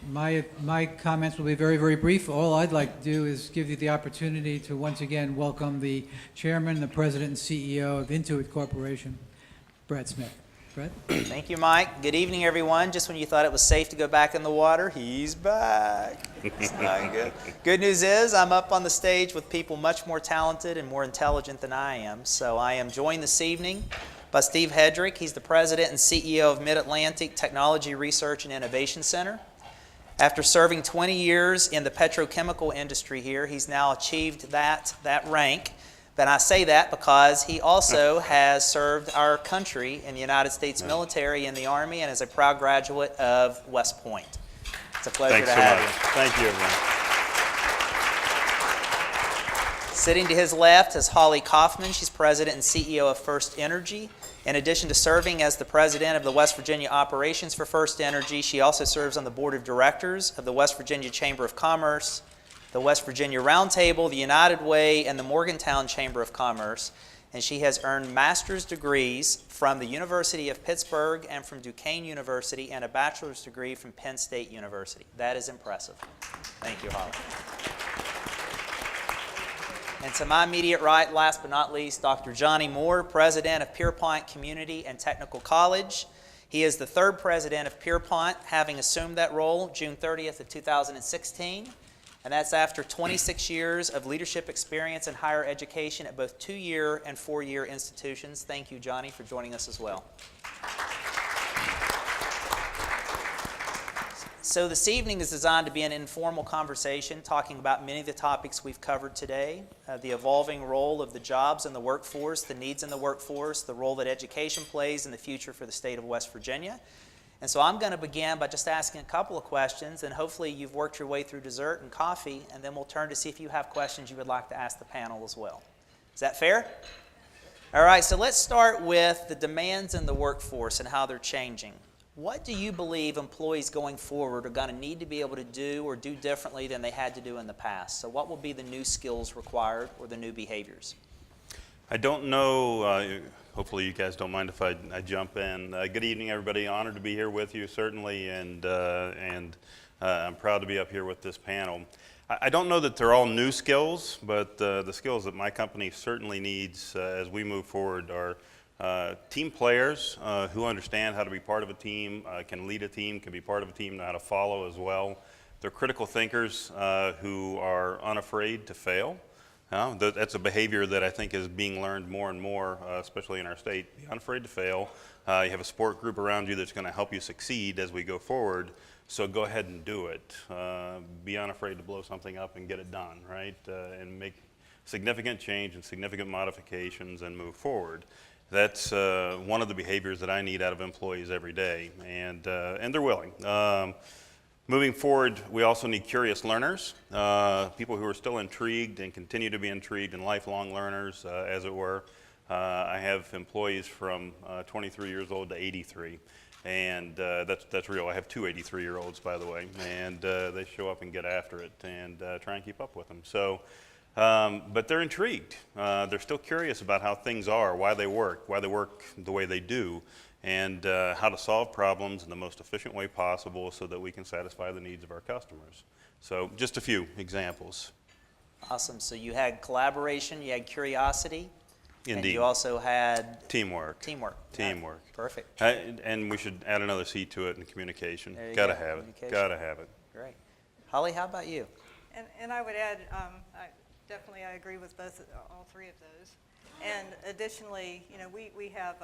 My comments will be very, very brief. All I'd like to do is give you the opportunity to once again welcome the chairman, the president, and CEO of Intuit Corporation, Brett Smith. Brett? Thank you, Mike. Good evening, everyone. Just when you thought it was safe to go back in the water, he's back. It's not good. Good news is I'm up on the stage with people much more talented and more intelligent than I am. So I am joined this evening by Steve Hedrick. He's the president and CEO of Mid-Atlantic Technology Research and Innovation Center. After serving 20 years in the petrochemical industry here, he's now achieved that rank. But I say that because he also has served our country in the United States military in the Army and is a proud graduate of West Point. It's a pleasure to have you. Thank you, everyone. Sitting to his left is Holly Kauffman. She's president and CEO of First Energy. In addition to serving as the president of the West Virginia operations for First Energy, she also serves on the board of directors of the West Virginia Chamber of Commerce, the West Virginia Roundtable, the United Way, and the Morgantown Chamber of Commerce. And she has earned master's degrees from the University of Pittsburgh and from Duquesne University and a bachelor's degree from Penn State University. That is impressive. Thank you, Holly. And to my immediate right, last but not least, Dr. Johnny Moore, president of Pierpont Community and Technical College. He is the third president of Pierpont, having assumed that role June 30th of 2016. And that's after 26 years of leadership experience in higher education at both 2-year and 4-year institutions. Thank you, Johnny, for joining us as well. So this evening is designed to be an informal conversation talking about many of the topics we've covered today, the evolving role of the jobs in the workforce, the needs in the workforce, the role that education plays in the future for the state of West Virginia. And so I'm going to begin by just asking a couple of questions, and hopefully you've worked your way through dessert and coffee, and then we'll turn to see if you have questions you would like to ask the panel as well. Is that fair? All right, so let's start with the demands in the workforce and how they're changing. What do you believe employees going forward are going to need to be able to do or do differently than they had to do in the past? So what will be the new skills required or the new behaviors? I don't know, hopefully you guys don't mind if I jump in. Good evening, everybody. Honored to be here with you, certainly, and I'm proud to be up here with this panel. I don't know that they're all new skills, but the skills that my company certainly needs as we move forward are team players who understand how to be part of a team, can lead a team, can be part of a team, know how to follow as well. They're critical thinkers who are unafraid to fail. That's a behavior that I think is being learned more and more, especially in our state. Be unafraid to fail. You have a support group around you that's going to help you succeed as we go forward, so go ahead and do it. Be unafraid to blow something up and get it done, right? And make significant change and significant modifications and move forward. That's one of the behaviors that I need out of employees every day, and they're willing. Moving forward, we also need curious learners, people who are still intrigued and continue to be intrigued and lifelong learners, as it were. I have employees from 23 years old to 83, and that's real. I have two 83-year-olds, by the way, and they show up and get after it and try and keep up with them. So. But they're intrigued. They're still curious about how things are, why they work the way they do, and how to solve problems in the most efficient way possible so that we can satisfy the needs of our customers. So just a few examples. Awesome. So you had collaboration, you had curiosity, Indeed. And you also had teamwork. Teamwork. Perfect. And we should add another C to it in communication. Gotta have it. Gotta have it. Great. Holly, how about you? And I would add, I agree with all three of those. And additionally, we have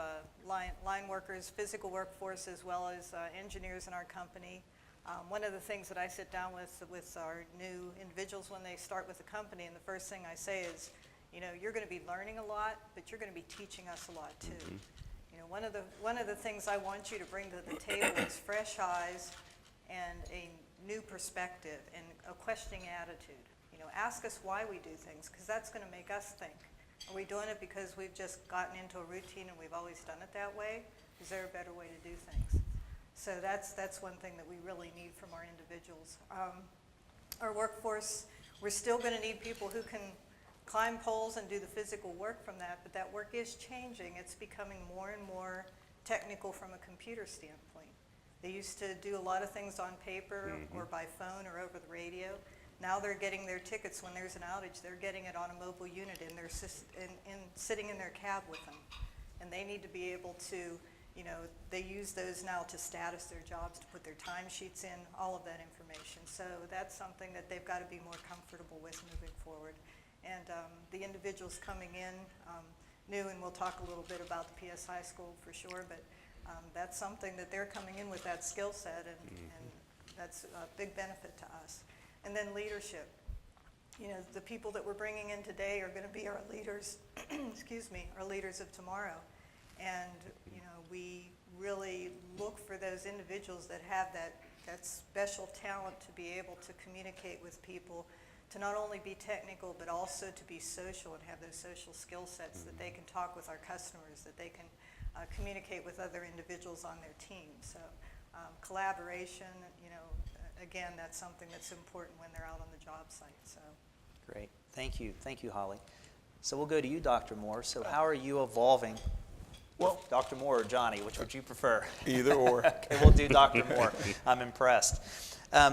line workers, physical workforce, as well as engineers in our company. One of the things that I sit down with our new individuals when they start with the company, and the first thing I say is, you're going to be learning a lot, but you're going to be teaching us a lot too. Mm-hmm. One of the things I want you to bring to the table is fresh eyes and a new perspective and a questioning attitude. Ask us why we do things, because that's going to make us think. Are we doing it because we've just gotten into a routine and we've always done it that way? Is there a better way to do things? So that's one thing that we really need from our individuals. Our workforce, we're still going to need people who can climb poles and do the physical work from that, but that work is changing. It's becoming more and more technical from a computer standpoint. They used to do a lot of things on paper or by phone or over the radio. Now they're getting their tickets when there's an outage. They're getting it on a mobile unit in their sitting in their cab with them. And they need to be able to, they use those now to status their jobs, to put their timesheets in, all of that information. So that's something that they've got to be more comfortable with moving forward. And the individuals coming in, new, and we'll talk a little bit about the PSI school for sure, but that's something that they're coming in with, that skill set, and that's a big benefit to us. And then leadership. The people that we're bringing in today are going to be our leaders, excuse me, our leaders of tomorrow. And, we really look for those individuals that have that special talent to be able to communicate with people, to not only be technical, but also to be social and have those social skill sets that they can talk with our customers, that they can communicate with other individuals on their team. So collaboration, again, that's something that's important when they're out on the job site. So. Great. Thank you, Holly. So we'll go to you, Dr. Moore. So how are you evolving? Well, Dr. Moore or Johnny, which would you prefer? either or. Okay, we'll do Dr. Moore. I'm impressed.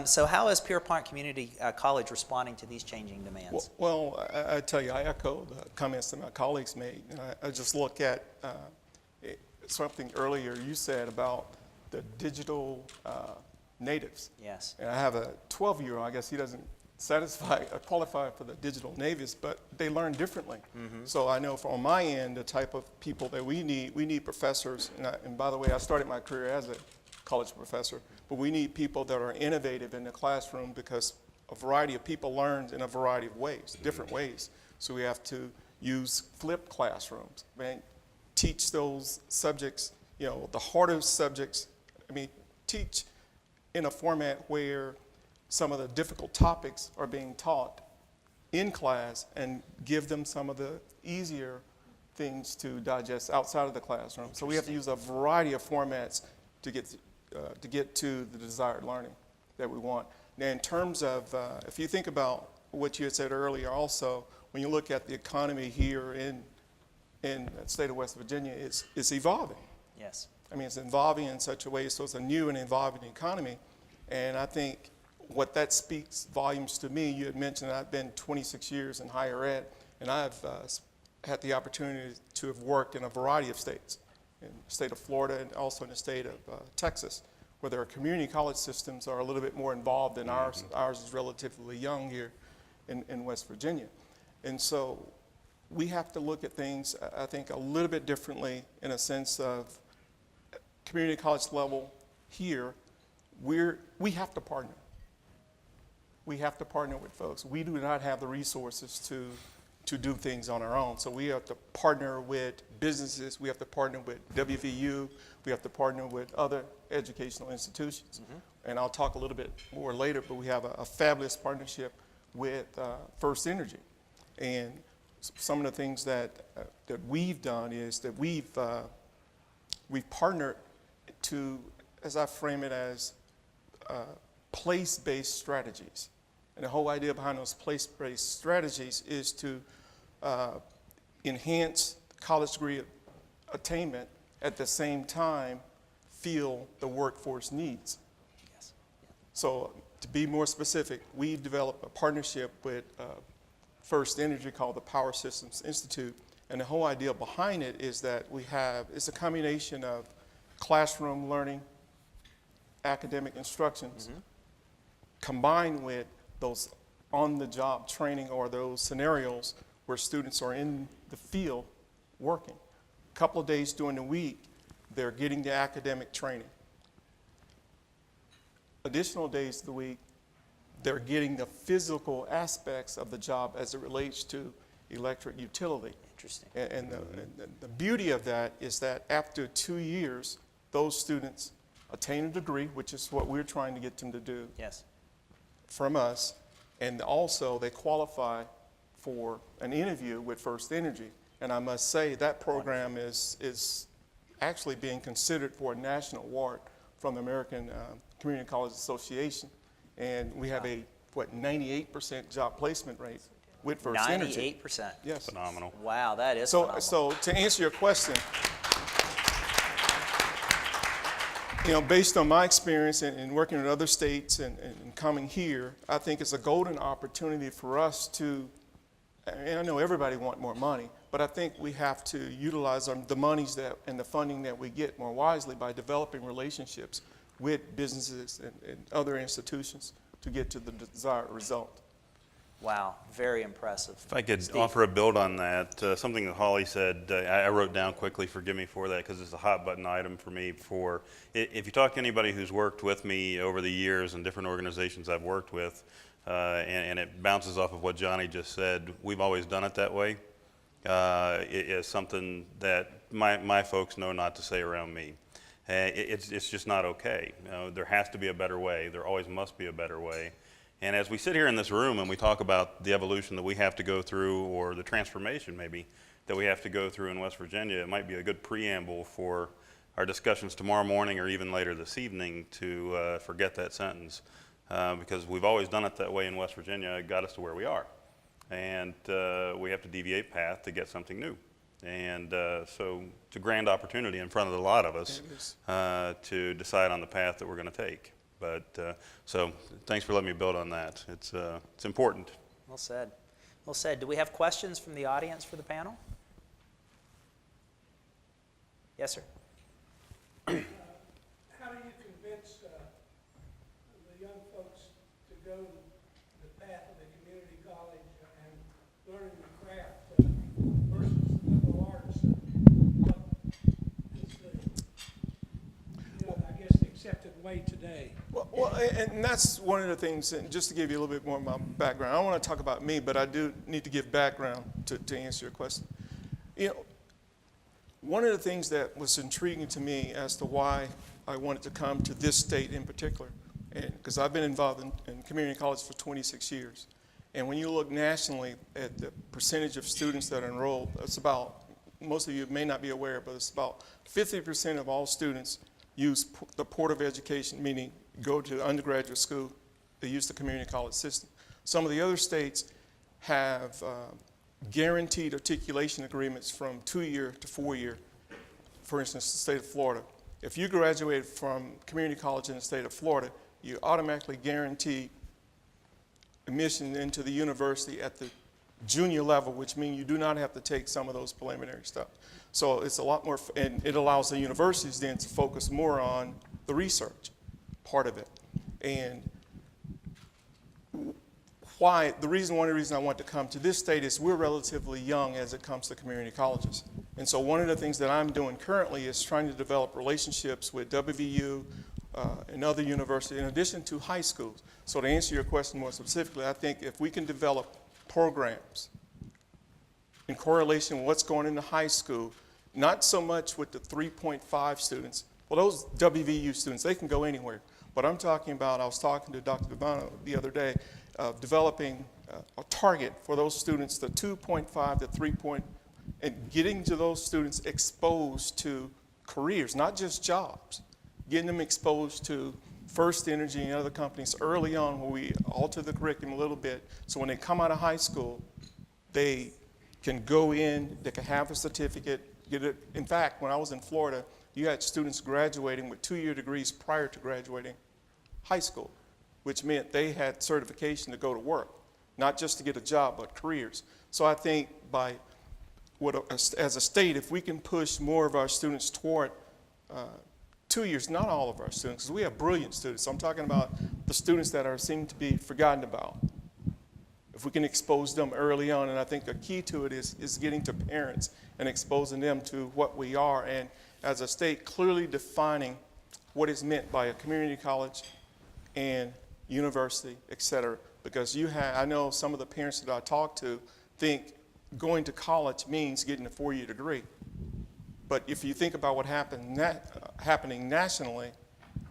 So how is Pierpont Community College responding to these changing demands? Well, I tell you, I echo the comments that my colleagues made. And I just look at something earlier you said about the digital natives. Yes. And I have a 12-year-old. I guess he doesn't qualify for the digital natives, but they learn differently. So I know on my end, the type of people that we need professors. And by the way, I started my career as a college professor, but we need people that are innovative in the classroom, because a variety of people learn in a variety of ways, different ways. So we have to use flipped classrooms, teach those subjects, the hardest subjects. Teach in a format where some of the difficult topics are being taught in class, and give them some of the easier things to digest outside of the classroom. So we have to use a variety of formats to get to the desired learning that we want. Now, in terms of, if you think about what you had said earlier also, when you look at the economy here in the state of West Virginia, it's evolving. Yes. It's evolving in such a way, so it's a new and evolving economy. And I think what that speaks volumes to me, you had mentioned I've been 26 years in higher ed, and I've had the opportunity to have worked in a variety of states, in the state of Florida and also in the state of Texas, where their community college systems are a little bit more involved than ours. Ours is relatively young here in West Virginia. And so we have to look at things, I think, a little bit differently, in a sense of community college level here. We have to partner. We have to partner with folks. We do not have the resources to do things on our own. So we have to partner with businesses. We have to partner with WVU. We have to partner with other educational institutions. And I'll talk a little bit more later, but we have a fabulous partnership with First Energy. And some of the things that we've done is that we've partnered to, as I frame it, as place-based strategies. And the whole idea behind those place-based strategies is to enhance college degree attainment, at the same time fill the workforce needs. Yes. So to be more specific, we developed a partnership with First Energy called the Power Systems Institute. And the whole idea behind it is that it's a combination of classroom learning, academic instructions, combined with those on-the-job training, or those scenarios where students are in the field working. A couple of days during the week, they're getting the academic training. Additional days of the week, they're getting the physical aspects of the job as it relates to electric utility. Interesting. And the beauty of that is that after 2 years, those students attain a degree, which is what we're trying to get them to do. Yes. From us, and also they qualify for an interview with First Energy. And I must say that program is actually being considered for a national award from the American Community College Association. And we have a 98% job placement rate with First Energy. 98%. Yes. Phenomenal. Wow, that is phenomenal. So to answer your question, You know, based on my experience in working in other states and coming here, I think it's a golden opportunity for us to, and I know everybody wants more money, but I think we have to utilize the monies and the funding that we get more wisely by developing relationships with businesses and other institutions to get to the desired result. Wow, very impressive. If I could Steve. offer a build on that, something that Holly said, I wrote down quickly, forgive me for that, because it's a hot button item for me. If you talk to anybody who's worked with me over the years in different organizations I've worked with, and it bounces off of what Johnny just said, we've always done it that way. It is something that my folks know not to say around me. It's just not okay. There has to be a better way. There always must be a better way. And as we sit here in this room and we talk about the evolution that we have to go through, or the transformation maybe that we have to go through in West Virginia, it might be a good preamble for our discussions tomorrow morning or even later this evening to forget that sentence. Because we've always done it that way in West Virginia. It got us to where we are. And we have to deviate path to get something new. And so it's a grand opportunity in front of a lot of us to decide on the path that we're going to take. But so thanks for letting me build on that. It's important. Well said. Well said. Do we have questions from the audience for the panel? Yes, sir. How do you convince the young folks to go the path of the community college and learning the craft versus the liberal arts? What is the, I guess, the accepted way today? Well, and that's one of the things, and just to give you a little bit more of my background, I don't want to talk about me, but I do need to give background to answer your question. You know, one of the things that was intriguing to me as to why I wanted to come to this state in particular, because I've been involved in community college for 26 years, and when you look nationally at the percentage of students that are enrolled, it's about, most of you may not be aware, but it's about 50% of all students use the Port of Education, meaning go to undergraduate school, they use the community college system. Some of the other states have guaranteed articulation agreements from 2-year to 4-year. For instance, the state of Florida. If you graduate from community college in the state of Florida, you automatically guarantee admission into the university at the junior level, which means you do not have to take some of those preliminary stuff. So it's a lot more, and it allows the universities then to focus more on the research part of it. And one of the reasons I want to come to this state is we're relatively young as it comes to community colleges. And so one of the things that I'm doing currently is trying to develop relationships with WVU and other universities in addition to high schools. So to answer your question more specifically, I think if we can develop programs in correlation with what's going into high school, not so much with the 3.5 students. Well, those WVU students, they can go anywhere. But I'm talking about, I was talking to Dr. Devano the other day, developing a target for those students, the 2.5 to 3. And getting to those students exposed to careers, not just jobs, getting them exposed to First Energy and other companies early on where we alter the curriculum a little bit. So when they come out of high school, they can go in, they can have a certificate, get it. In fact, when I was in Florida, you had students graduating with 2-year degrees prior to graduating high school, which meant they had certification to go to work, not just to get a job, but careers. So I think as a state, if we can push more of our students toward 2 years, not all of our students, because we have brilliant students. So I'm talking about the students that seem to be forgotten about. If we can expose them early on, and I think the key to it is getting to parents and exposing them to what we are, and as a state, clearly defining what is meant by a community college and university, et cetera. Because I know some of the parents that I talk to think going to college means getting a 4-year degree. But if you think about what happening nationally,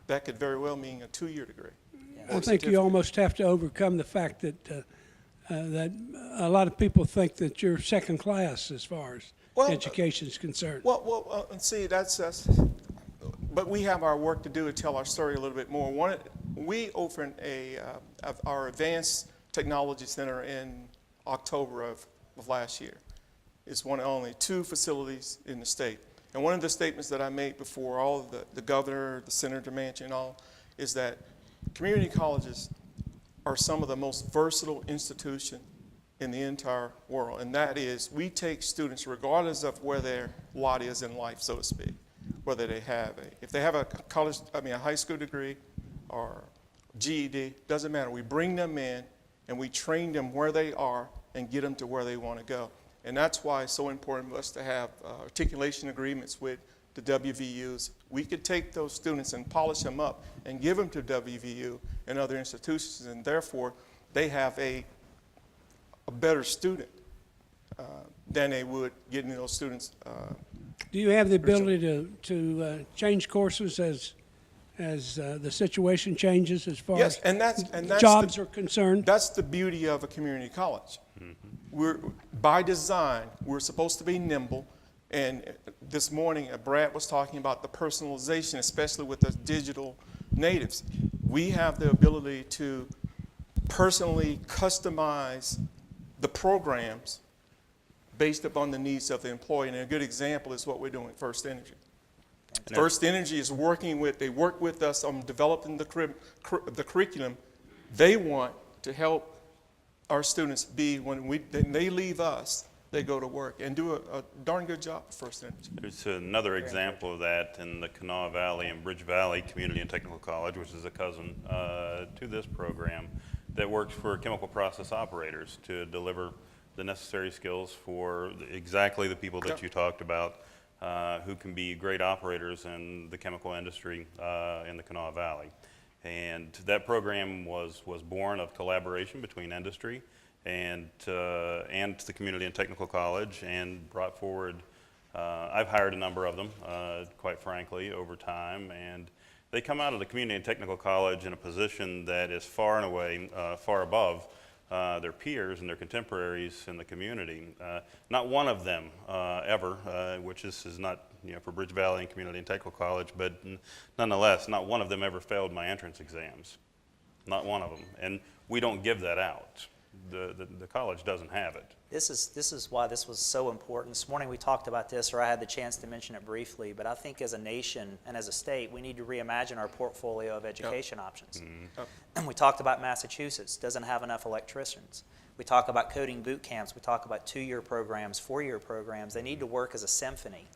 that could very well mean a 2-year degree. I think you almost have to overcome the fact that that a lot of people think that you're second class as far as education is concerned. Well, see, but we have our work to do to tell our story a little bit more. We opened our Advanced Technology Center in October of last year. It's one of only 2 facilities in the state. And one of the statements that I made before all of the governor, the Senator Manchin and all, is that community colleges are some of the most versatile institutions in the entire world. And that is, we take students regardless of where their lot is in life, so to speak, whether they have if they have a high school degree or GED, doesn't matter. We bring them in and we train them where they are and get them to where they want to go. And that's why it's so important for us to have articulation agreements with the WVUs. We could take those students and polish them up and give them to WVU and other institutions, and therefore they have a better student than they would getting those students. Do you have the ability to change courses as the situation changes as far Yes, as and that's jobs are concerned? That's the beauty of a community college. We're, by design, we're supposed to be nimble. And this morning, Brad was talking about the personalization, especially with the digital natives. We have the ability to personally customize the programs based upon the needs of the employee. And a good example is what we're doing at First Energy. First Energy is they work with us on developing the curriculum. They want to help our students be, when they leave us, they go to work and do a darn good job at First Energy. There's another example of that in the Kanawha Valley and Bridge Valley Community and Technical College, which is a cousin to this program, that works for chemical process operators to deliver the necessary skills for exactly the people that you talked about, who can be great operators in the chemical industry in the Kanawha Valley. And that program was born of collaboration between industry and the Community and Technical College, and brought forward, I've hired a number of them, quite frankly, over time, and they come out of the Community and Technical College in a position that is far and away, far above their peers and their contemporaries in the community. Not one of them ever, which is not for Bridge Valley and Community and Technical College, but nonetheless, not one of them ever failed my entrance exams. Not one of them. And we don't give that out. The college doesn't have it. This is why this was so important. This morning we talked about this, or I had the chance to mention it briefly, but I think as a nation and as a state, we need to reimagine our portfolio of education options. And we talked about Massachusetts doesn't have enough electricians. We talk about coding boot camps. We talk about 2-year programs, 4-year programs. They need to work as a symphony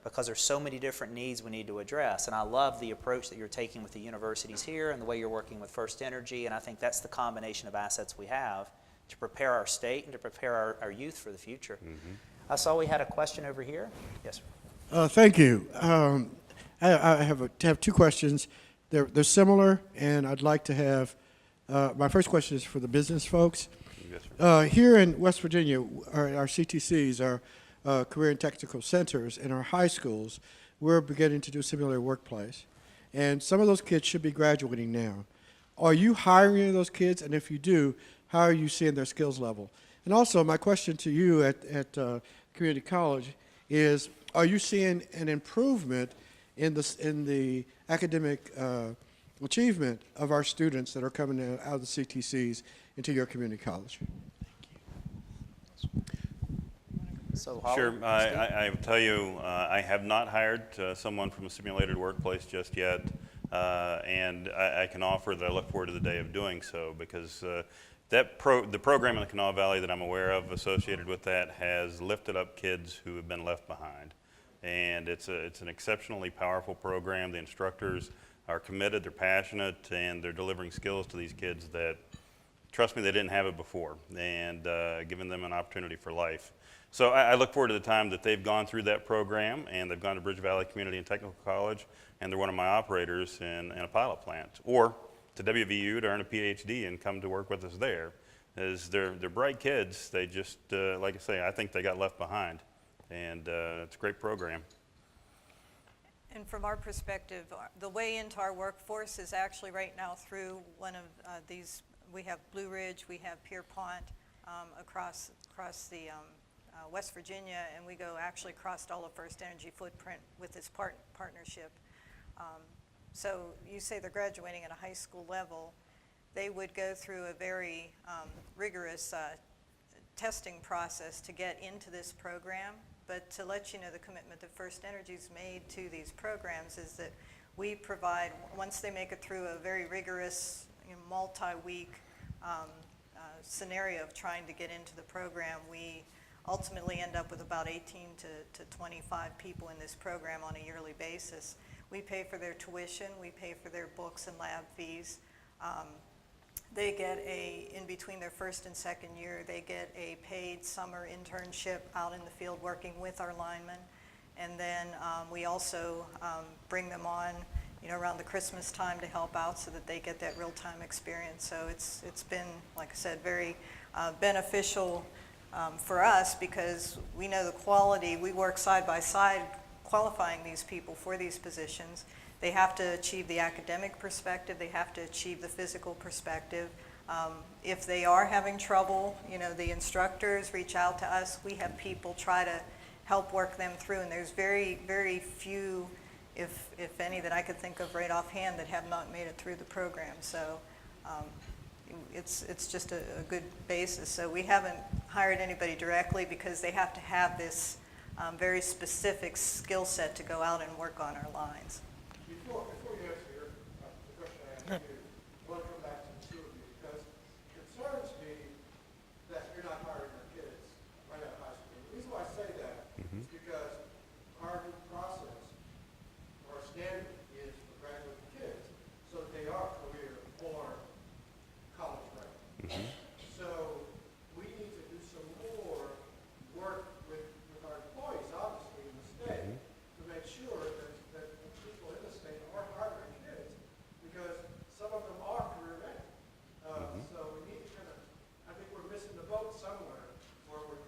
because there's so many different needs we need to address. And I love the approach that you're taking with the universities here and the way you're working with First Energy, and I think that's the combination of assets we have to prepare our state and to prepare our youth for the future. I saw we had a question over here. Yes, sir. Thank you. I have 2 questions. They're similar, and I'd like to have, my first question is for the business folks. Yes, sir. Here in West Virginia, our CTCs, our career and technical centers, and our high schools, we're beginning to do simulated workplace. And some of those kids should be graduating now. Are you hiring those kids? And if you do, how are you seeing their skills level? And also, my question to you at community college is, are you seeing an improvement in the academic achievement of our students that are coming out of the CTCs into your community college? So Sure. I will tell you, I have not hired someone from a simulated workplace just yet, and I can offer that I look forward to the day of doing so, because the program in the Kanawha Valley that I'm aware of associated with that has lifted up kids who have been left behind. And it's an exceptionally powerful program. The instructors are committed, they're passionate, and they're delivering skills to these kids that, trust me, they didn't have it before, and giving them an opportunity for life. So I look forward to the time that they've gone through that program, and they've gone to Bridge Valley Community and Technical College, and they're one of my operators in a pilot plant, or to WVU to earn a PhD and come to work with us there. They're bright kids. They just, like I say, I think they got left behind, and it's a great program. And from our perspective, the way into our workforce is actually right now through one of these. We have Blue Ridge, we have Pierpont across the West Virginia, and we go actually across all of First Energy footprint with this partnership. So you say they're graduating at a high school level. They would go through a very rigorous testing process to get into this program, But to let you know, the commitment that First Energy's made to these programs is that we provide, once they make it through a very rigorous, multi-week scenario of trying to get into the program, we ultimately end up with about 18 to 25 people in this program on a yearly basis. We pay for their tuition, we pay for their books and lab fees. They get in between their first and second year, they get a paid summer internship out in the field working with our linemen. And then we also bring them on, around the Christmas time to help out so that they get that real-time experience. So it's been, like I said, very beneficial for us because we know the quality. We work side by side qualifying these people for these positions. They have to achieve the academic perspective. They have to achieve the physical perspective. If they are having trouble, the instructors reach out to us. We have people try to help work them through, and there's very, very few, if any, that I could think of right offhand that have not made it through the program. So it's just a good basis. So we haven't hired anybody directly because they have to have this very specific skill set to go out and work on our lines. Before you answer the question I asked you, I want to come back to the two of you because it concerns me that you're not hiring our kids right out of high school. The reason why I say that is because our new process, our standard is for graduating kids so that they are career or college ready. So we need to do some more work with our employees, obviously, in the state to make sure that the people in the state are hiring kids because some of them are career ready. So we need to kind of, I think we're missing the boat somewhere, or we're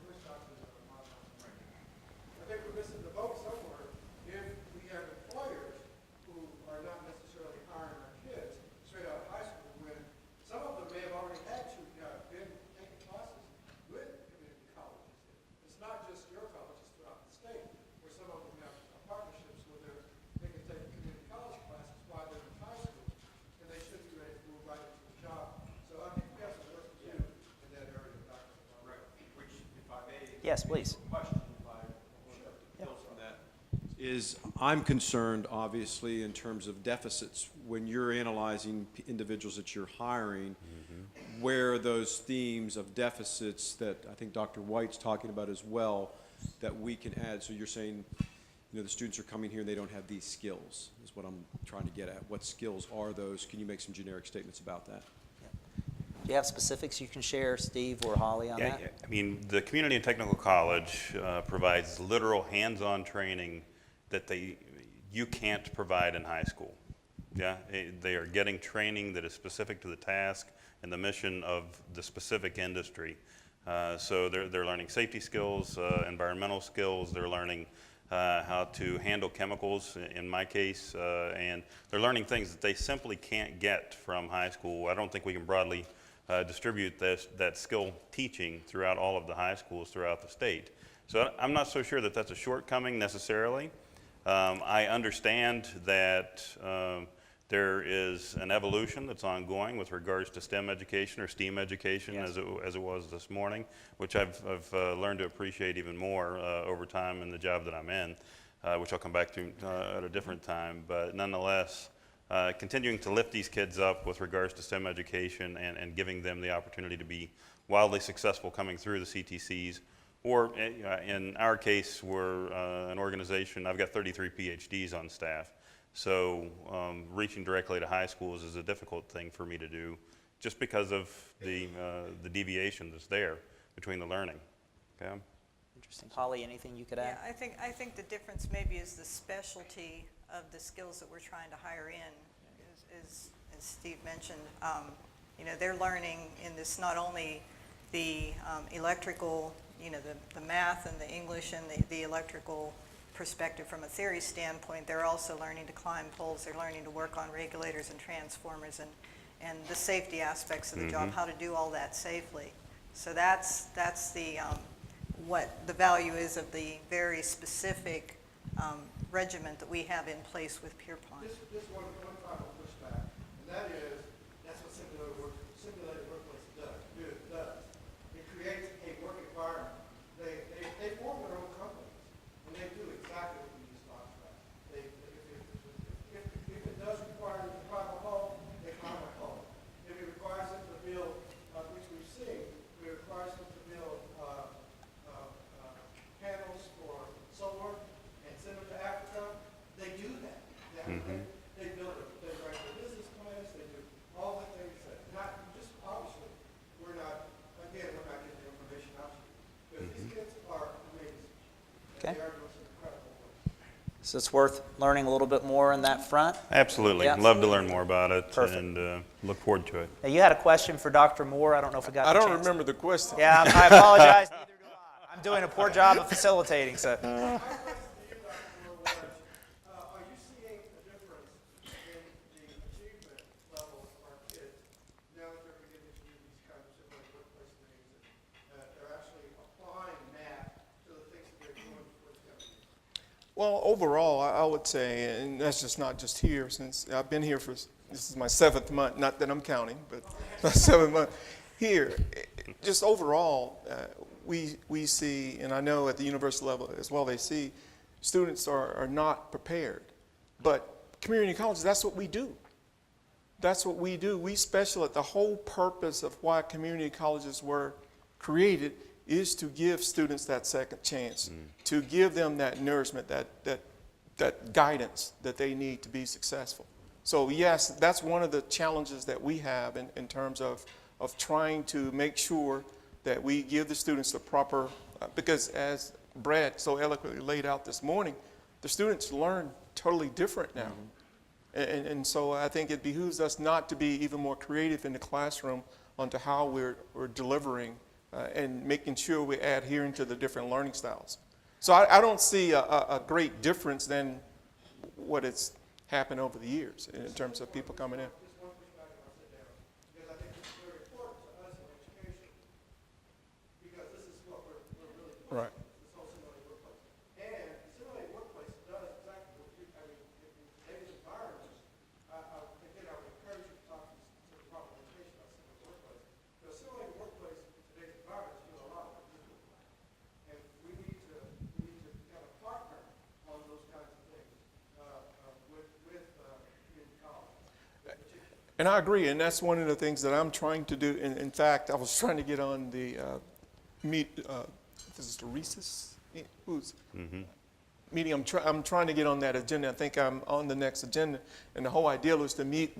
I think we're missing the boat somewhere if we have employers who are not necessarily hiring our kids straight out of high school when some of them may have already been taking classes with community colleges. It's not just your colleges throughout the state where some of them have partnerships where they can take community college classes while they're in high school and they should be ready to move right into the job. So I think we have some work to do in that area. Right, which, if I may. Yes, please. Question, if I build from that, is I'm concerned, obviously, in terms of deficits, when you're analyzing individuals that you're hiring, where those themes of deficits that I think Dr. White's talking about as well, that we can add. So you're saying, the students are coming here and they don't have these skills, is what I'm trying to get at. What skills are those? Can you make some generic statements about that? Do you have specifics you can share, Steve or Holly, on that? Yeah, I mean, the Community and Technical College provides literal hands-on training that you can't provide in high school. Yeah, they are getting training that is specific to the task and the mission of the specific industry. So they're learning safety skills, environmental skills. They're learning how to handle chemicals, in my case, and they're learning things that they simply can't get from high school. I don't think we can broadly distribute that skill teaching throughout all of the high schools throughout the state. So I'm not so sure that that's a shortcoming necessarily. I understand that there is an evolution that's ongoing with regards to STEM education or STEAM education, Yes. as it was this morning, which I've learned to appreciate even more over time in the job that I'm in, which I'll come back to at a different time. But nonetheless, continuing to lift these kids up with regards to STEM education and giving them the opportunity to be wildly successful coming through the CTCs. Or in our case, we're an organization, I've got 33 PhDs on staff. So reaching directly to high schools is a difficult thing for me to do just because of the deviation that's there between the learning. Okay? Interesting. Holly, anything you could add? Yeah, I think the difference maybe is the specialty of the skills that we're trying to hire in, as Steve mentioned. They're learning in this not only the electrical, the math and the English and the electrical perspective from a theory standpoint. They're also learning to climb poles. They're learning to work on regulators and transformers and the safety aspects of the job, how to do all that safely. So that's the what the value is of the very specific regiment that we have in place with Pierpont. This one final pushback, and that is, that's what simulated workplace does. It creates a work environment. They form their own companies. They know it. They write the business plans, they do all the things that, not, just obviously, we're not getting the information out to you. But these kids are amazing. Okay. And they are doing some incredible work. So it's worth learning a little bit more in that front. Absolutely. Yeah. Love to learn more about it. Perfect. And look forward to it. Now, you had a question for Dr. Moore. I don't know if we got I the don't chance. remember the question. Yeah, I apologize. Neither do I. I'm doing a poor job of facilitating, so. My question to you, Dr. Moore, are you seeing a difference in the achievement level of our kids now that they're beginning to do these kinds of similar workplace things and they're actually applying math to the things that they're doing before they come here? Well, overall, I would say, and that's just not just here, since I've been here for, this is my 7th month, not that I'm counting, but my 7th month here. Just overall, we see, and I know at the university level as well, they see students are not prepared. But community colleges, that's what we do. That's what we do. We specialize. The whole purpose of why community colleges were created is to give students that second chance, to give them that nourishment, that guidance that they need to be successful. So yes, that's one of the challenges that we have in terms of trying to make sure that we give the students the proper, because as Brad so eloquently laid out this morning, the students learn totally different now. And so I think it behooves us not to be even more creative in the classroom onto how we're delivering and making sure we're adhering to the different learning styles. So I don't see a great difference than what it's happened over the years in terms of people coming in. Just one perspective, I'll sit down, because I think it's very important to us in education, because this is what we're really pushing. Right. This whole simulated workplace. And the simulated workplace does exactly what you, I mean, in today's environment, again, I would encourage you to talk to the Department of Education about simulated workplace. Because simulated workplace in today's environment is doing a lot of what you're doing. And we need to kind of partner on those kinds of things with community college. And I agree, and that's one of the things that I'm trying to do. In fact, I was trying to get on the this is the Reese's, who's meeting. I'm trying to get on that agenda. I think I'm on the next agenda, and the whole idea was to meet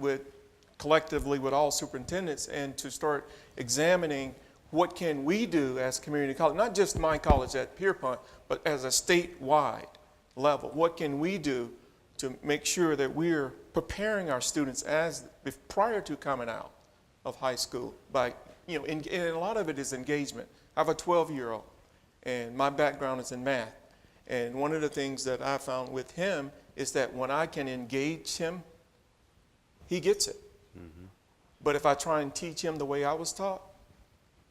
collectively with all superintendents and to start examining what can we do as community college, not just my college at Pierpont, but as a statewide level. What can we do to make sure that we're preparing our students prior to coming out of high school by, and a lot of it is engagement. I have a 12-year-old, and my background is in math. And one of the things that I found with him is that when I can engage him, he gets it. But if I try and teach him the way I was taught,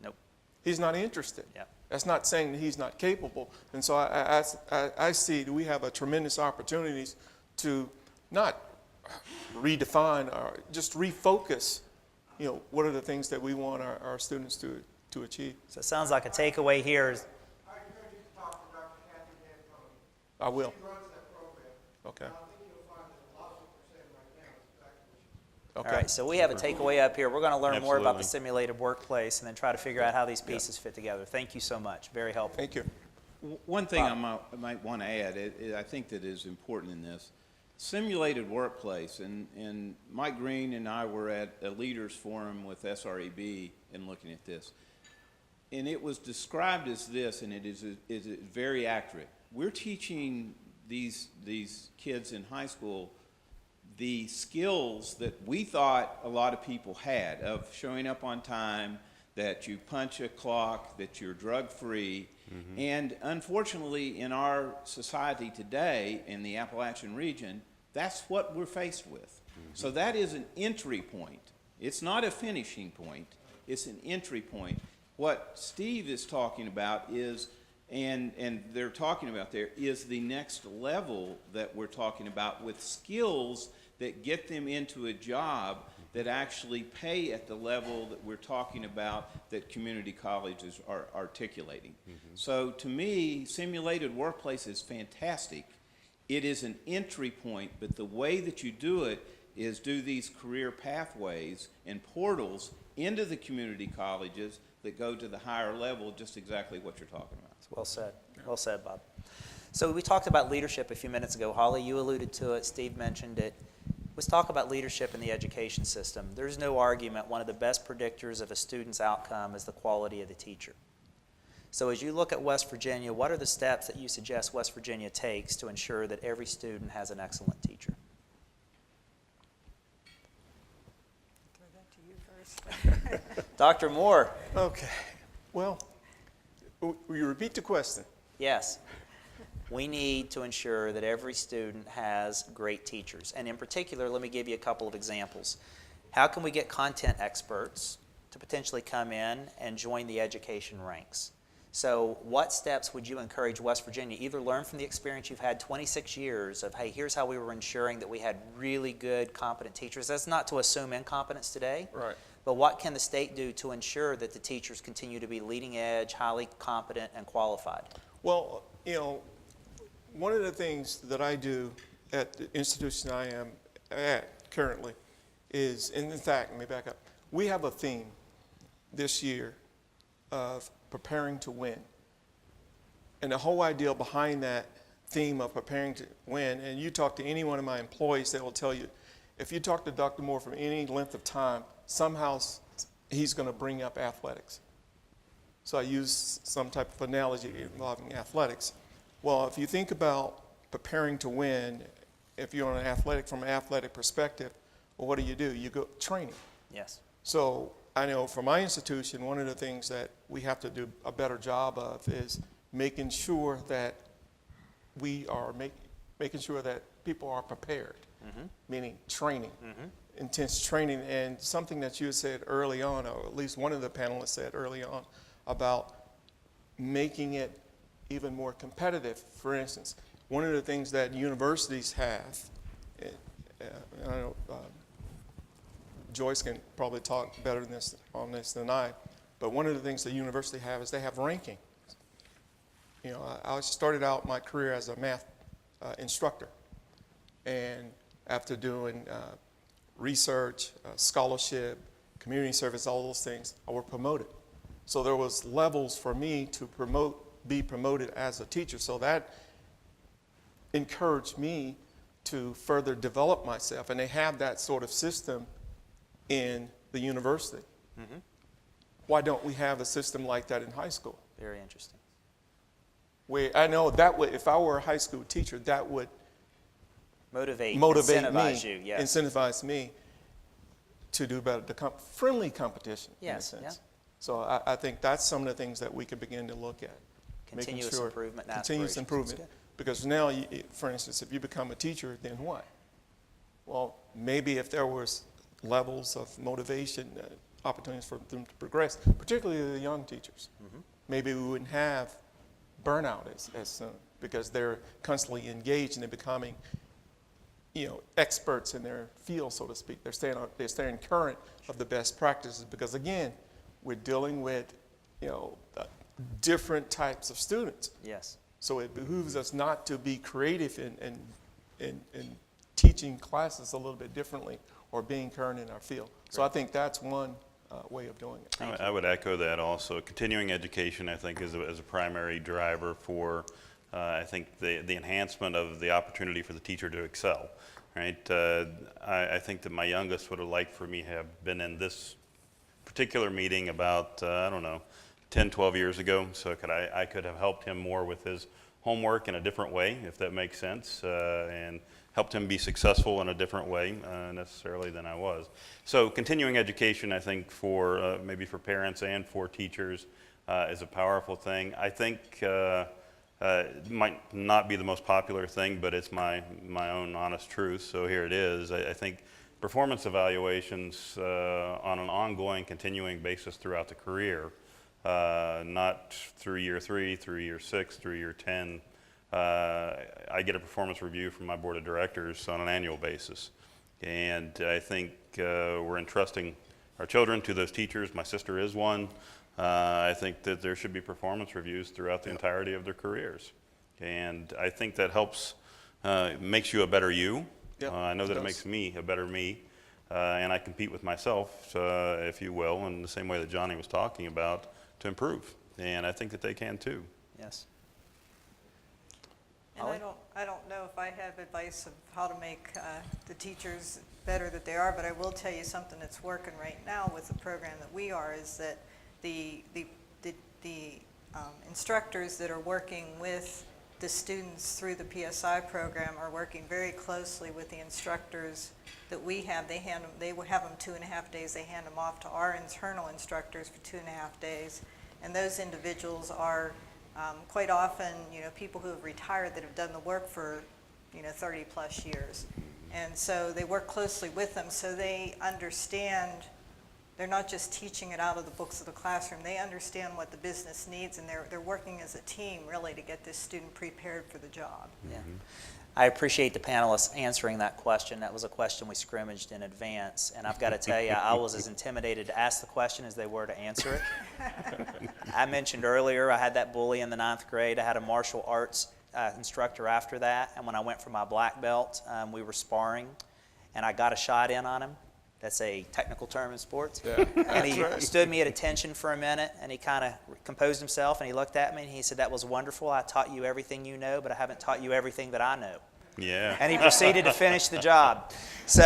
Nope. he's not interested. Yep. That's not saying that he's not capable. And so I see that we have a tremendous opportunities to not redefine or just refocus, what are the things that we want our students to achieve. So it sounds like a takeaway here is, I encourage you to talk to Dr. Kathy D'Antoni. I will. She runs that program. Okay. And I think you'll find that a lot of what they're saying right now is exactly what you all Okay. right, so we have a takeaway up here. We're going to learn more about the Absolutely. simulated workplace and then try to figure out how these pieces fit together. Thank you so much. Very helpful. Thank you. One thing I might want to add, I think that is important in this, simulated workplace, and Mike Green and I were at a leaders forum with SREB and looking at this. And it was described as this, and it is very accurate. We're teaching these kids in high school the skills that we thought a lot of people had of showing up on time, that you punch a clock, that you're drug-free. And unfortunately, in our society today, in the Appalachian region, that's what we're faced with. So that is an entry point. It's not a finishing point. It's an entry point. What Steve is talking about is, and they're talking about there, is the next level that we're talking about with skills that get them into a job that actually pay at the level that we're talking about that community colleges are articulating. So to me, simulated workplace is fantastic. It is an entry point, but the way that you do it is do these career pathways and portals into the community colleges that go to the higher level, just exactly what you're talking about. Well said. Well said, Bob. So we talked about leadership a few minutes ago. Holly, you alluded to it. Steve mentioned it. Let's talk about leadership in the education system. There's no argument one of the best predictors of a student's outcome is the quality of the teacher. So as you look at West Virginia, what are the steps that you suggest West Virginia takes to ensure that every student has an excellent teacher? Throw that to you first. Dr. Moore. Okay. Well, will you repeat the question? Yes. We need to ensure that every student has great teachers. And in particular, let me give you a couple of examples. How can we get content experts to potentially come in and join the education ranks? So what steps would you encourage West Virginia? Either learn from the experience you've had 26 years of, hey, here's how we were ensuring that we had really good, competent teachers. That's not to assume incompetence today. Right. But what can the state do to ensure that the teachers continue to be leading edge, highly competent, and qualified? Well, one of the things that I do at the institution I am at currently is, and in fact, let me back up. We have a theme this year of preparing to win. And the whole idea behind that theme of preparing to win, and you talk to any one of my employees, they will tell you, if you talk to Dr. Moore from any length of time, somehow he's going to bring up athletics. So I use some type of analogy involving athletics. Well, if you think about preparing to win, if you're on from an athletic perspective, well, what do? You go training. Yes. So I know for my institution, one of the things that we have to do a better job of is making sure that we are making sure that people are prepared, meaning training, intense training. And something that you said early on, or at least one of the panelists said early on, about making it even more competitive. For instance, one of the things that universities have, I know Joyce can probably talk better on this than I, but one of the things the university have is they have ranking. I started out my career as a math instructor, and after doing research, scholarship, community service, all those things, I was promoted. So there was levels for me to be promoted as a teacher. So that encouraged me to further develop myself. And they have that sort of system in the university. Why don't we have a system like that in high school? Very interesting. Where I know that would, if I were a high school teacher, that would Motivate incentivize you, yes. incentivize me to do better, friendly competition, Yes, in a sense. yeah. So I think that's some of the things that we can begin to look at. Making Continuous sure- improvement and Continuous aspirations. improvement. Because now, for instance, if you become a teacher, then what? Well, maybe if there was levels of motivation, opportunities for them to progress, particularly the young teachers, maybe we wouldn't have burnout as soon, because they're constantly engaged and they're becoming experts in their field, so to speak. They're staying current of the best practices, because again, we're dealing with different types of students. Yes. So it behooves us not to be creative in teaching classes a little bit differently or being current in our field. So I think that's one way of doing it. I would echo that also. Continuing education, I think, is a primary driver for, I think, the enhancement of the opportunity for the teacher to excel, right? I think that my youngest would have liked for me to have been in this particular meeting about, 10, 12 years ago, so I could have helped him more with his homework in a different way, if that makes sense, and helped him be successful in a different way necessarily than I was. So continuing education, I think, for maybe for parents and for teachers is a powerful thing. I think it might not be the most popular thing, but it's my own honest truth, so here it is. I think performance evaluations on an ongoing, continuing basis throughout the career, not through year 3, through year 6, through year 10. I get a performance review from my board of directors on an annual basis. And I think we're entrusting our children to those teachers. My sister is one. I think that there should be performance reviews throughout the entirety of their careers. And I think that helps, makes you a better you. Yep, I know that it does. makes me a better me. And I compete with myself, if you will, in the same way that Johnny was talking about, to improve. And I think that they can too. Yes. And I don't know if I have advice of how to make the teachers better that they are, but I will tell you something that's working right now with the program that we are is that the instructors that are working with the students through the PSI program are working very closely with the instructors that we have. They have them 2.5 days. They hand them off to our internal instructors for 2.5 days, and those individuals are quite often, people who have retired that have done the work for, 30 plus years. And so they work closely with them so they understand, they're not just teaching it out of the books of the classroom, they understand what the business needs, and they're working as a team really to get this student prepared for the job. Yeah. I appreciate the panelists answering that question. That was a question we scrimmaged in advance, and I've got to tell you, I was as intimidated to ask the question as they were to answer it. I mentioned earlier I had that bully in the 9th grade. I had a martial arts instructor after that, and when I went for my black belt, we were sparring, and I got a shot in on him. That's a technical term in sports. Yeah, and he stood me at attention for a minute, and he kind of composed himself, and he looked at me, and he said, "That was wonderful. I taught you everything you know, but I haven't taught you everything that I know." Yeah. And he proceeded to finish the job. So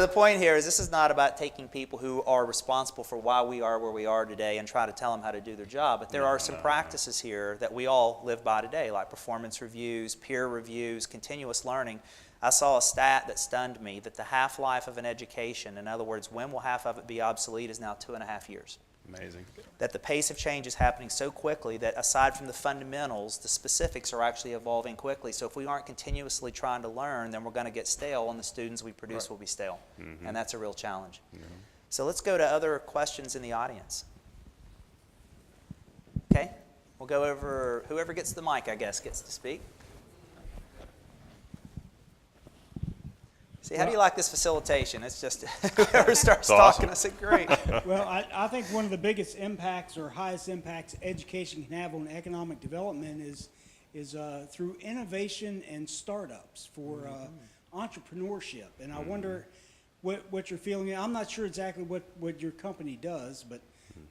the point here is this is not about taking people who are responsible for why we are where we are today and try to tell them how to do their job. But there are some practices here that we all live by today, like performance reviews, peer reviews, continuous learning. I saw a stat that stunned me, that the half-life of an education, in other words, when will half of it be obsolete, is now 2.5 years. Amazing. That the pace of change is happening so quickly that aside from the fundamentals, the specifics are actually evolving quickly. So if we aren't continuously trying to learn, then we're going to get stale, and the students we produce will be stale. Mm-hmm. And that's a real challenge. Mm-hmm. So let's go to other questions in the audience. Okay? We'll go over, whoever gets the mic, I guess, gets to speak. See, how do you like this facilitation? It's just whoever starts talking, I said, great. Well, I think one of the biggest impacts or highest impacts education can have on economic development is through innovation and startups for entrepreneurship. And I wonder what you're feeling. I'm not sure exactly what your company does, but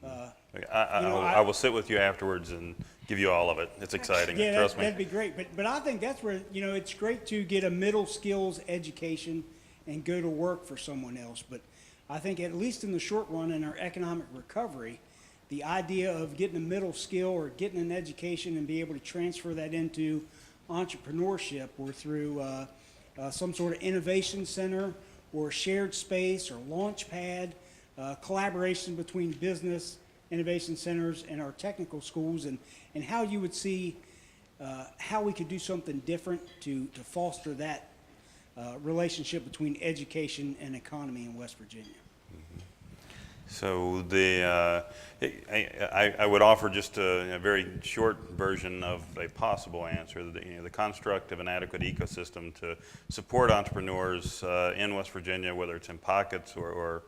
I will sit with you afterwards and give you all of it. It's exciting. Yeah, trust me. That'd be great. But I think that's where, it's great to get a middle skills education and go to work for someone else. But I think at least in the short run in our economic recovery, the idea of getting a middle skill or getting an education and be able to transfer that into entrepreneurship or through some sort of innovation center or shared space or launch pad, collaboration between business innovation centers and our technical schools, and how you would see how we could do something different to foster that relationship between education and economy in West Virginia. So I would offer just a very short version of a possible answer. The construct of an adequate ecosystem to support entrepreneurs in West Virginia, whether it's in pockets or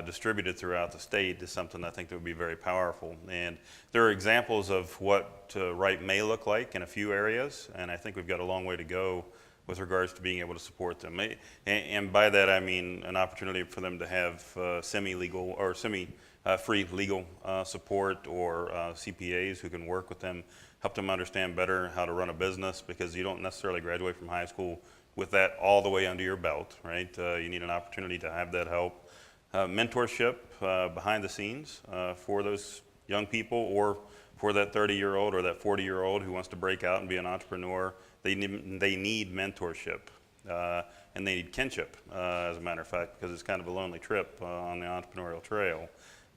distributed throughout the state, is something I think that would be very powerful. And there are examples of what right may look like in a few areas, and I think we've got a long way to go with regards to being able to support them. And by that I mean an opportunity for them to have semi-legal or semi-free legal support, or CPAs who can work with them, help them understand better how to run a business, because you don't necessarily graduate from high school with that all the way under your belt, right? You need an opportunity to have that help. Mentorship behind the scenes for those young people, or for that 30-year-old or that 40-year-old who wants to break out and be an entrepreneur. They need mentorship, and they need kinship, as a matter of fact, because it's kind of a lonely trip on the entrepreneurial trail.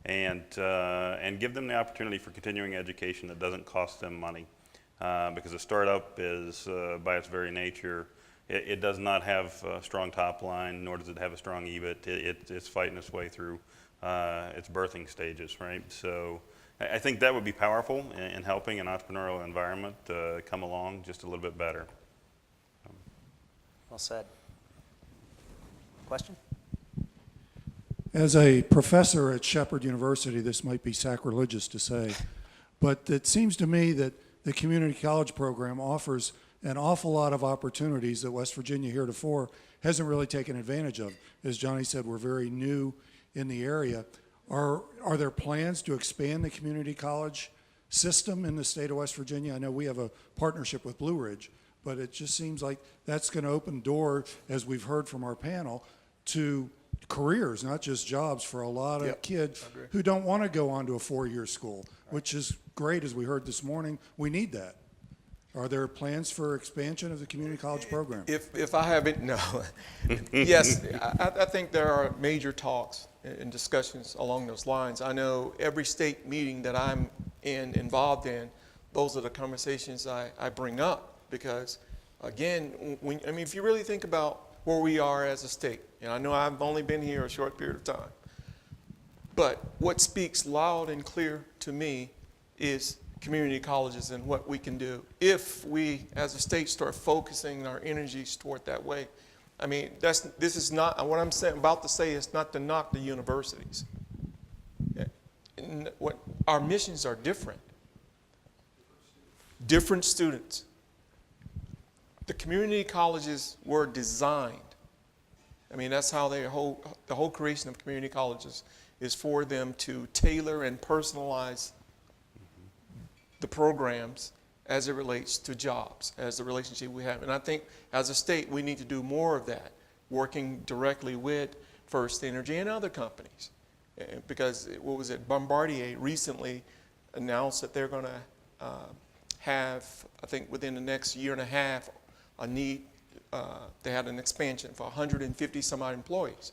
And give them the opportunity for continuing education that doesn't cost them money, because a startup is, by its very nature, it does not have a strong top line, nor does it have a strong EBIT. It's fighting its way through its birthing stages, right? So I think that would be powerful in helping an entrepreneurial environment come along just a little bit better. Well said. Question? As a professor at Shepherd University, this might be sacrilegious to say, but it seems to me that the community college program offers an awful lot of opportunities that West Virginia heretofore hasn't really taken advantage of. As Johnny said, we're very new in the area. Are there plans to expand the community college system in the state of West Virginia? I know we have a partnership with Blue Ridge, but it just seems like that's going to open door, as we've heard from our panel, to careers, not just jobs, for a lot of Yep, kids I agree. who don't want to go on to a four-year school, which is great, as we heard this morning. We need that. Are there plans for expansion of the community college program? If I haven't, no. Yes, I think there are major talks and discussions along those lines. I know every state meeting that I'm involved in, those are the conversations I bring up, because again, if you really think about where we are as a state, and I know I've only been here a short period of time, but what speaks loud and clear to me is community colleges and what we can do if we as a state start focusing our energies toward that way. I mean, this is not, what I'm about to say is not to knock the universities. Our missions are different. Different students. The community colleges were designed. I mean, that's how the whole creation of community colleges is for them to tailor and personalize the programs as it relates to jobs, as the relationship we have. And I think as a state, we need to do more of that, working directly with First Energy and other companies. Because, what was it, Bombardier recently announced that they're going to have, I think within the next year and a half, a need, they had an expansion for 150 some odd employees.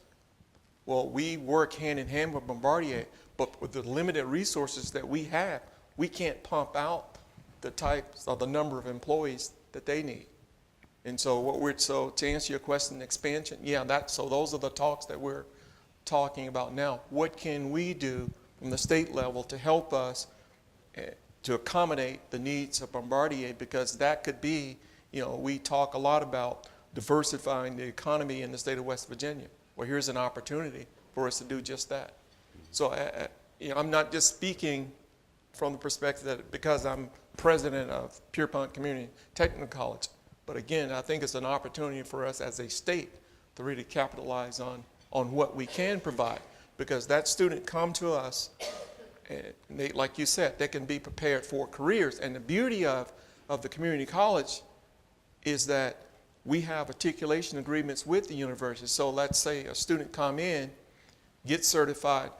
Well, we work hand in hand with Bombardier, but with the limited resources that we have, we can't pump out the types or the number of employees that they need. And so so to answer your question, expansion, yeah, so those are the talks that we're talking about now. What can we do from the state level to help us to accommodate the needs of Bombardier? Because that could be, we talk a lot about diversifying the economy in the state of West Virginia. Well, here's an opportunity for us to do just that. So, I'm not just speaking from the perspective that because I'm president of Pierpont Community Technical College, but again, I think it's an opportunity for us as a state to really capitalize on what we can provide, because that student come to us, and they, like you said, they can be prepared for careers. And the beauty of the community college is that we have articulation agreements with the university. So let's say a student come in, get certified,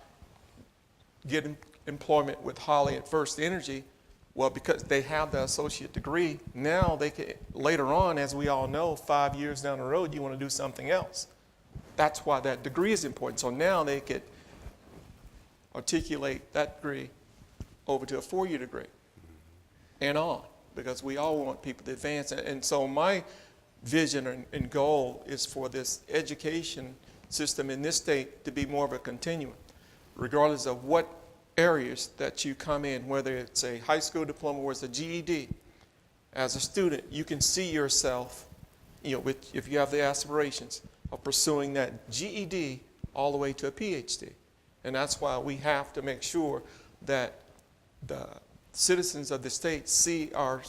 get employment with Holly at First Energy. Well, because they have the associate degree, now they can, later on, as we all know, 5 years down the road, you want to do something else. That's why that degree is important. So now they could articulate that degree over to a 4-year degree and on, because we all want people to advance. And so my vision and goal is for this education system in this state to be more of a continuum, regardless of what areas that you come in, whether it's a high school diploma or it's a GED. As a student, you can see yourself, if you have the aspirations of pursuing that GED all the way to a PhD. And that's why we have to make sure that the citizens of the state see our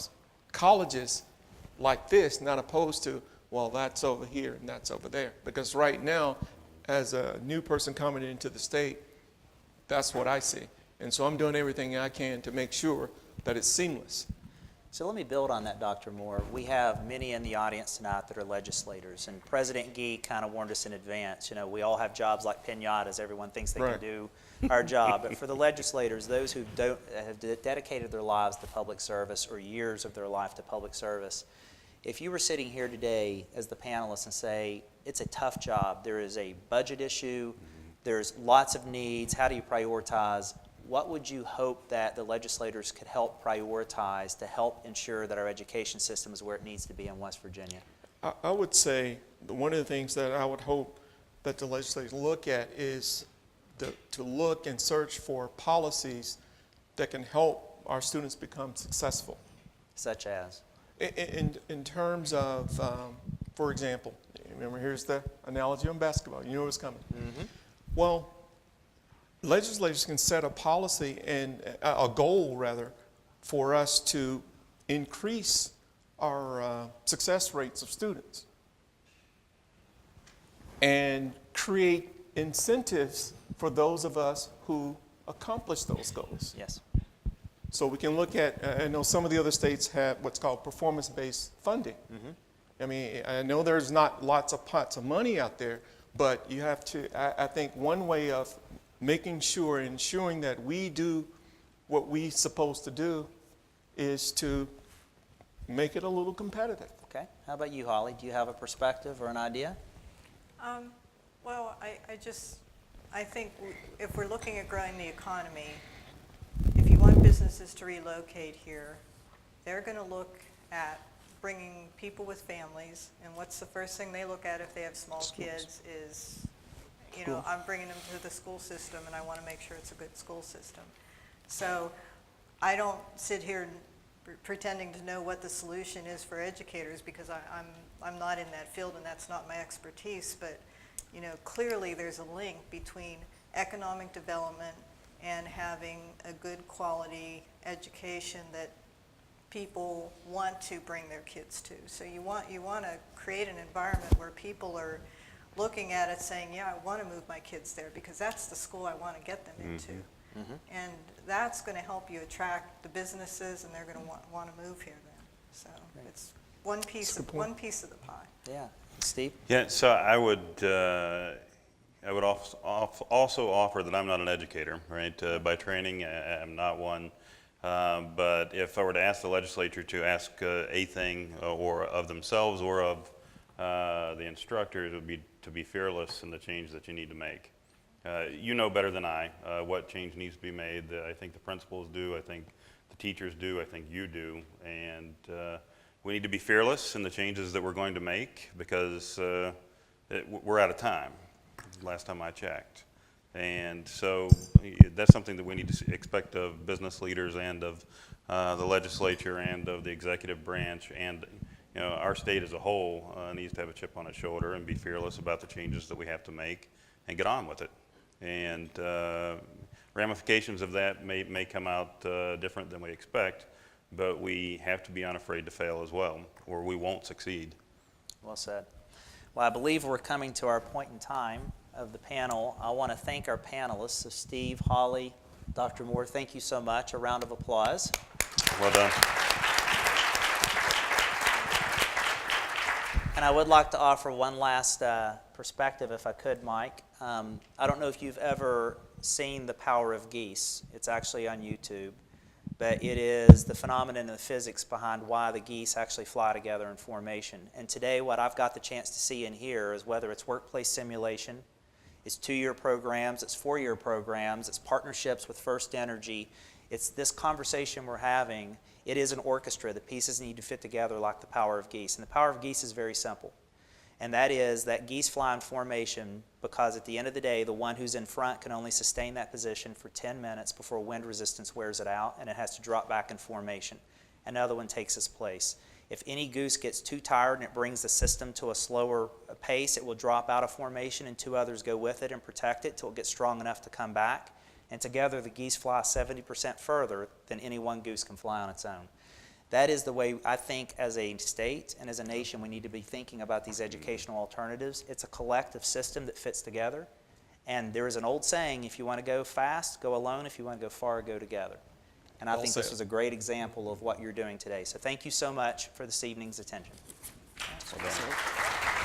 colleges like this, not opposed to, well, that's over here and that's over there. Because right now, as a new person coming into the state, that's what I see. And so I'm doing everything I can to make sure that it's seamless. So let me build on that, Dr. Moore. We have many in the audience tonight that are legislators, and President Gee kind of warned us in advance. We all have jobs like piñatas. Everyone thinks they can do our job. But for the legislators, those who have dedicated their lives to public service, or years of their life to public service, if you were sitting here today as the panelists and say, it's a tough job, there is a budget issue, there's lots of needs, how do you prioritize? What would you hope that the legislators could help prioritize to help ensure that our education system is where it needs to be in West Virginia? I would say one of the things that I would hope that the legislators look at is to look and search for policies that can help our students become successful. Such as? In terms of, for example, remember, here's the analogy on basketball. You know what's coming. Mm-hmm. Well, legislators can set a policy and a goal, rather, for us to increase our success rates of students and create incentives for those of us who accomplish those goals. Yes. So we can look at, I know some of the other states have what's called performance-based funding. I mean, I know there's not lots of pots of money out there, but you have to, I think one way of making sure, ensuring that we do what we're supposed to do is to make it a little competitive. Okay, how about you, Holly? Do you have a perspective or an idea? Well, I think if we're looking at growing the economy, if you want businesses to relocate here, they're going to look at bringing people with families, and what's the first thing they look at if they have small kids is, you know, I'm bringing them to the school system, and I want to make sure it's a good school system. So I don't sit here pretending to know what the solution is for educators, because I'm not in that field and that's not my expertise, but you know, clearly there's a link between economic development and having a good quality education that people want to bring their kids to. So you want to create an environment where people are looking at it saying, yeah, I want to move my kids there because that's the school I want to get them into. And that's going to help you attract the businesses, and they're going to want to move here then. So it's one piece of the pie. Yeah. Steve? Yeah, so I would also offer that I'm not an educator, right? By training, I'm not one. But if I were to ask the legislature to ask a thing or of themselves or of the instructors, it would be to be fearless in the change that you need to make. You know better than I what change needs to be made. I think the principals do, I think the teachers do, I think you do. And we need to be fearless in the changes that we're going to make because we're out of time, last time I checked. And so that's something that we need to expect of business leaders and of the legislature and of the executive branch, and you know, our state as a whole needs to have a chip on its shoulder and be fearless about the changes that we have to make and get on with it. And ramifications of that may come out different than we expect, but we have to be unafraid to fail as well, or we won't succeed. Well said. Well, I believe we're coming to our point in time of the panel. I want to thank our panelists, so Steve, Holly, Dr. Moore, thank you so much. A round of applause. Well done. And I would like to offer one last perspective, if I could, Mike. I don't know if you've ever seen The Power of Geese. It's actually on YouTube. But it is the phenomenon and the physics behind why the geese actually fly together in formation. And today what I've got the chance to see and hear is whether it's workplace simulation, it's 2-year programs, it's 4-year programs, it's partnerships with First Energy, it's this conversation we're having. It is an orchestra. The pieces need to fit together like the power of geese. And the power of geese is very simple. And that is that geese fly in formation because at the end of the day, the one who's in front can only sustain that position for 10 minutes before wind resistance wears it out, and it has to drop back in formation. Another one takes its place. If any goose gets too tired and it brings the system to a slower pace, it will drop out of formation and 2 others go with it and protect it till it gets strong enough to come back. And together the geese fly 70% further than any one goose can fly on its own. That is the way I think as a state and as a nation we need to be thinking about these educational alternatives. It's a collective system that fits together. And there is an old saying, if you want to go fast, go alone. If you want to go far, go together. And I think this was a great example of what you're doing today. So thank you so much for this evening's attention. Well done.